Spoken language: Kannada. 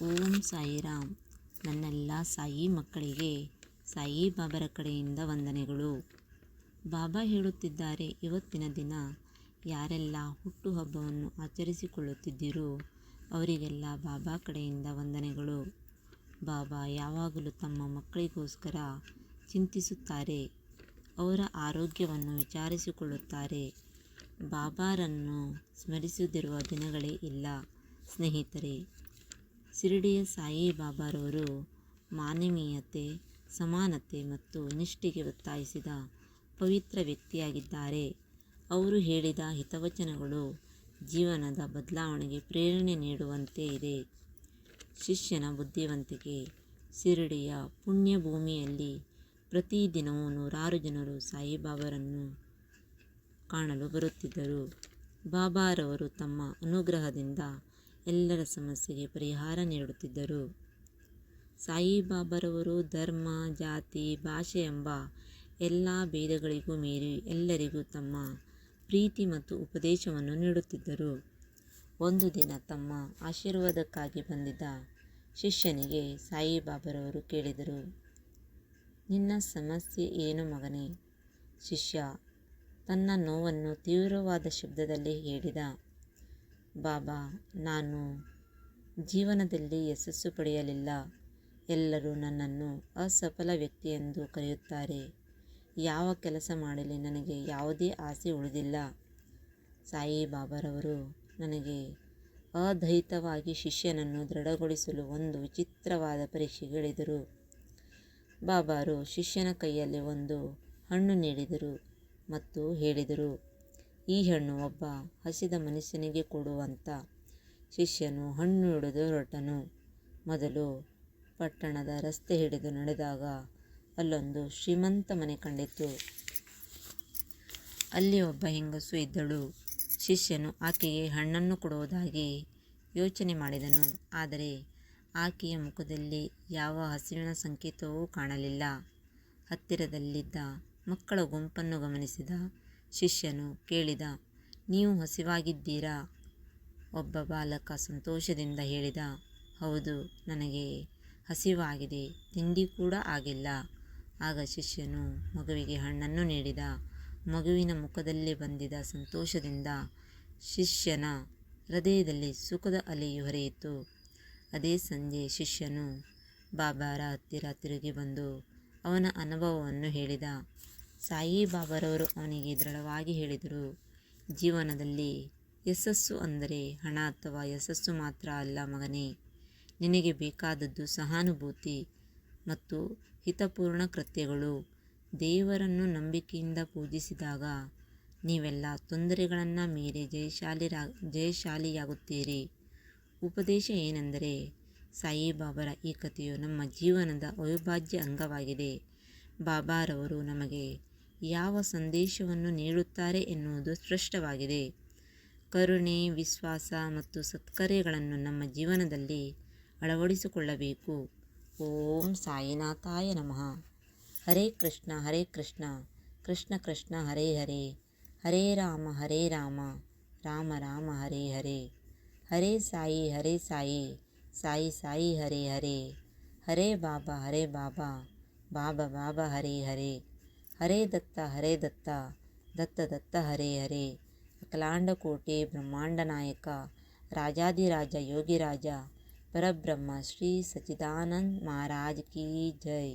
ಓಂ ಸಾಯಿರಾಮ್. ನನ್ನೆಲ್ಲ ಸಾಯಿ ಮಕ್ಕಳಿಗೆ ಸಾಯಿ ಬಾಬರ ಕಡೆಯಿಂದ ವಂದನೆಗಳು. ಬಾಬಾ ಹೇಳುತ್ತಿದ್ದಾರೆ, ಇವತ್ತಿನ ದಿನ ಯಾರೆಲ್ಲ ಹುಟ್ಟುಹಬ್ಬವನ್ನು ಆಚರಿಸಿಕೊಳ್ಳುತ್ತಿದ್ದೀರೋ ಅವರಿಗೆಲ್ಲ ಬಾಬಾ ಕಡೆಯಿಂದ ವಂದನೆಗಳು. ಬಾಬಾ ಯಾವಾಗಲೂ ತಮ್ಮ ಮಕ್ಕಳಿಗೋಸ್ಕರ ಚಿಂತಿಸುತ್ತಾರೆ, ಅವರ ಆರೋಗ್ಯವನ್ನು ವಿಚಾರಿಸಿಕೊಳ್ಳುತ್ತಾರೆ. ಬಾಬಾರನ್ನು ಸ್ಮರಿಸದಿರುವ ದಿನಗಳೇ ಇಲ್ಲ. ಸ್ನೇಹಿತರೆ, ಶಿರಡಿಯ ಸಾಯಿ ಬಾಬಾರವರು ಮಾನವೀಯತೆ, ಸಮಾನತೆ ಮತ್ತು ನಿಷ್ಠೆಗೆ ಒತ್ತಾಯಿಸಿದ ಪವಿತ್ರ ವ್ಯಕ್ತಿಯಾಗಿದ್ದಾರೆ. ಅವರು ಹೇಳಿದ ಹಿತವಚನಗಳು ಜೀವನದ ಬದಲಾವಣೆಗೆ ಪ್ರೇರಣೆ ನೀಡುವಂತೆ ಇದೆ. ಶಿಷ್ಯನ ಬುದ್ಧಿವಂತಿಕೆ. ಶಿರಡಿಯ ಪುಣ್ಯಭೂಮಿಯಲ್ಲಿ ಪ್ರತಿದಿನವೂ ನೂರಾರು ಜನರು ಸಾಯಿಬಾಬಾರನ್ನು ಕಾಣಲು ಬರುತ್ತಿದ್ದರು. ಬಾಬಾರವರು ತಮ್ಮ ಅನುಗ್ರಹದಿಂದ ಎಲ್ಲರ ಸಮಸ್ಯೆಗೆ ಪರಿಹಾರ ನೀಡುತ್ತಿದ್ದರು. ಸಾಯಿಬಾಬಾರವರು ಧರ್ಮ, ಜಾತಿ, ಭಾಷೆ ಎಂಬ ಎಲ್ಲ ಭೇದಗಳಿಗೂ ಮೀರಿ ಎಲ್ಲರಿಗೂ ತಮ್ಮ ಪ್ರೀತಿ ಮತ್ತು ಉಪದೇಶವನ್ನು ನೀಡುತ್ತಿದ್ದರು. ಒಂದು ದಿನ ತಮ್ಮ ಆಶೀರ್ವಾದಕ್ಕಾಗಿ ಬಂದಿದ್ದ ಶಿಷ್ಯನಿಗೆ ಸಾಯಿಬಾಬಾರವರು ಕೇಳಿದರು, ನಿನ್ನ ಸಮಸ್ಯೆ ಏನು ಮಗನೇ? ಶಿಷ್ಯ ತನ್ನ ನೋವನ್ನು ತೀವ್ರವಾದ ಶಬ್ದದಲ್ಲಿ ಹೇಳಿದ, ಬಾಬಾ, ನಾನು ಜೀವನದಲ್ಲಿ ಯಶಸ್ಸು ಪಡೆಯಲಿಲ್ಲ. ಎಲ್ಲರೂ ನನ್ನನ್ನು ಅಸಫಲ ವ್ಯಕ್ತಿ ಎಂದು ಕರೆಯುತ್ತಾರೆ. ಯಾವ ಕೆಲಸ ಮಾಡಲಿ ನನಗೆ ಯಾವುದೇ ಆಸೆ ಉಳಿದಿಲ್ಲ. ಸಾಯಿಬಾಬಾರವರು ನನಗೆ ಅದ್ವೈತವಾಗಿ ಶಿಷ್ಯನನ್ನು ದೃಢಗೊಳಿಸಲು ಒಂದು ವಿಚಿತ್ರವಾದ ಪರೀಕ್ಷೆಗೆ ಹೇಳಿದರು. ಬಾಬಾರು ಶಿಷ್ಯನ ಕೈಯಲ್ಲಿ ಒಂದು ಹಣ್ಣು ನೀಡಿದರು ಮತ್ತು ಹೇಳಿದರು, ಈ ಹಣ್ಣು ಒಬ್ಬ ಹಸಿದ ಮನುಷ್ಯನಿಗೆ ಕೊಡುವಂತ. ಶಿಷ್ಯನು ಹಣ್ಣು ಹಿಡಿದು ಹೊರಟನು. ಮೊದಲು ಪಟ್ಟಣದ ರಸ್ತೆ ಹಿಡಿದು ನಡೆದಾಗ ಅಲ್ಲೊಂದು ಶ್ರೀಮಂತ ಮನೆ ಕಂಡಿತು. ಅಲ್ಲಿ ಒಬ್ಬ ಹೆಂಗಸು ಇದ್ದಳು. ಶಿಷ್ಯನು ಆಕೆಗೆ ಹಣ್ಣನ್ನು ಕೊಡುವುದಾಗಿ ಯೋಚನೆ ಮಾಡಿದನು. ಆದರೆ ಆಕೆಯ ಮುಖದಲ್ಲಿ ಯಾವ ಹಸಿವಿನ ಸಂಕೇತವೂ ಕಾಣಲಿಲ್ಲ. ಹತ್ತಿರದಲ್ಲಿದ್ದ ಮಕ್ಕಳ ಗುಂಪನ್ನು ಗಮನಿಸಿದ ಶಿಷ್ಯನು ಕೇಳಿದ, ನೀವು ಹಸಿವಾಗಿದ್ದೀರಾ? ಒಬ್ಬ ಬಾಲಕ ಸಂತೋಷದಿಂದ ಹೇಳಿದ, ಹೌದು, ನನಗೆ ಹಸಿವಾಗಿದೆ, ತಿಂಡಿ ಕೂಡ ಆಗಿಲ್ಲ. ಆಗ ಶಿಷ್ಯನು ಮಗುವಿಗೆ ಹಣ್ಣನ್ನು ನೀಡಿದ. ಮಗುವಿನ ಮುಖದಲ್ಲಿ ಬಂದಿದ್ದ ಸಂತೋಷದಿಂದ ಶಿಷ್ಯನ ಹೃದಯದಲ್ಲಿ ಸುಖದ ಅಲೆಯು ಹರಿಯಿತು. ಅದೇ ಸಂಜೆ ಶಿಷ್ಯನು ಬಾಬಾರ ಹತ್ತಿರ ತಿರುಗಿ ಬಂದು ಅವನ ಅನುಭವವನ್ನು ಹೇಳಿದ. ಸಾಯಿಬಾಬಾರವರು ಅವನಿಗೆ ದೃಢವಾಗಿ ಹೇಳಿದರು, ಜೀವನದಲ್ಲಿ ಯಶಸ್ಸು ಅಂದರೆ ಹಣ ಅಥವಾ ಯಶಸ್ಸು ಮಾತ್ರ ಅಲ್ಲ ಮಗನೇ. ನಿನಗೆ ಬೇಕಾದದ್ದು ಸಹಾನುಭೂತಿ ಮತ್ತು ಹಿತಪೂರ್ಣ ಕೃತ್ಯಗಳು. ದೇವರನ್ನು ನಂಬಿಕೆಯಿಂದ ಪೂಜಿಸಿದಾಗ ನೀವೆಲ್ಲ ತೊಂದರೆಗಳನ್ನು ಮೀರಿ ಜಯಶಾಲಿಯಾಗುತ್ತೀರಿ. ಉಪದೇಶ ಏನೆಂದರೆ, ಸಾಯಿಬಾಬಾರ ಈ ಕಥೆಯು ನಮ್ಮ ಜೀವನದ ಅವಿಭಾಜ್ಯ ಅಂಗವಾಗಿದೆ. ಬಾಬಾರವರು ನಮಗೆ ಯಾವ ಸಂದೇಶವನ್ನು ನೀಡುತ್ತಾರೆ ಎನ್ನುವುದು ಸ್ಪಷ್ಟವಾಗಿದೆ. ಕರುಣೆ, ವಿಶ್ವಾಸ ಮತ್ತು ಸತ್ಕಾರ್ಯಗಳನ್ನು ನಮ್ಮ ಜೀವನದಲ್ಲಿ ಅಳವಡಿಸಿಕೊಳ್ಳಬೇಕು. ಓಂ ಸಾಯಿನಾಥಾಯ ನಮಃ. ಹರೇ ಕೃಷ್ಣ ಕೃಷ್ಣ ಕೃಷ್ಣ ಹರೇ ಹರೇ, ಹರೇ ರಾಮ ರಾಮ ರಾಮ ಹರೇ ಹರೇ. ಹರೇ ಸಾಯಿ ಸಾಯಿ ಸಾಯಿ ಹರೇ ಹರೇ. ಹರೇ ಬಾಬಾ ಬಾಬಾ ಬಾಬಾ ಹರೇ ಹರೇ. ಹರೇ ದತ್ತ ದತ್ತ ದತ್ತ ಹರೇ ಹರೇ. ಅಖಿಲಾಂಡ ಕೋಟಿ ಬ್ರಹ್ಮಾಂಡ ನಾಯಕ ರಾಜಾದಿರಾಜ ಯೋಗಿರಾಜ ಪರಬ್ರಹ್ಮ ಶ್ರೀ ಸಚ್ಚಿದಾನಂದ ಮಹಾರಾಜ್ ಕಿ ಜೈ.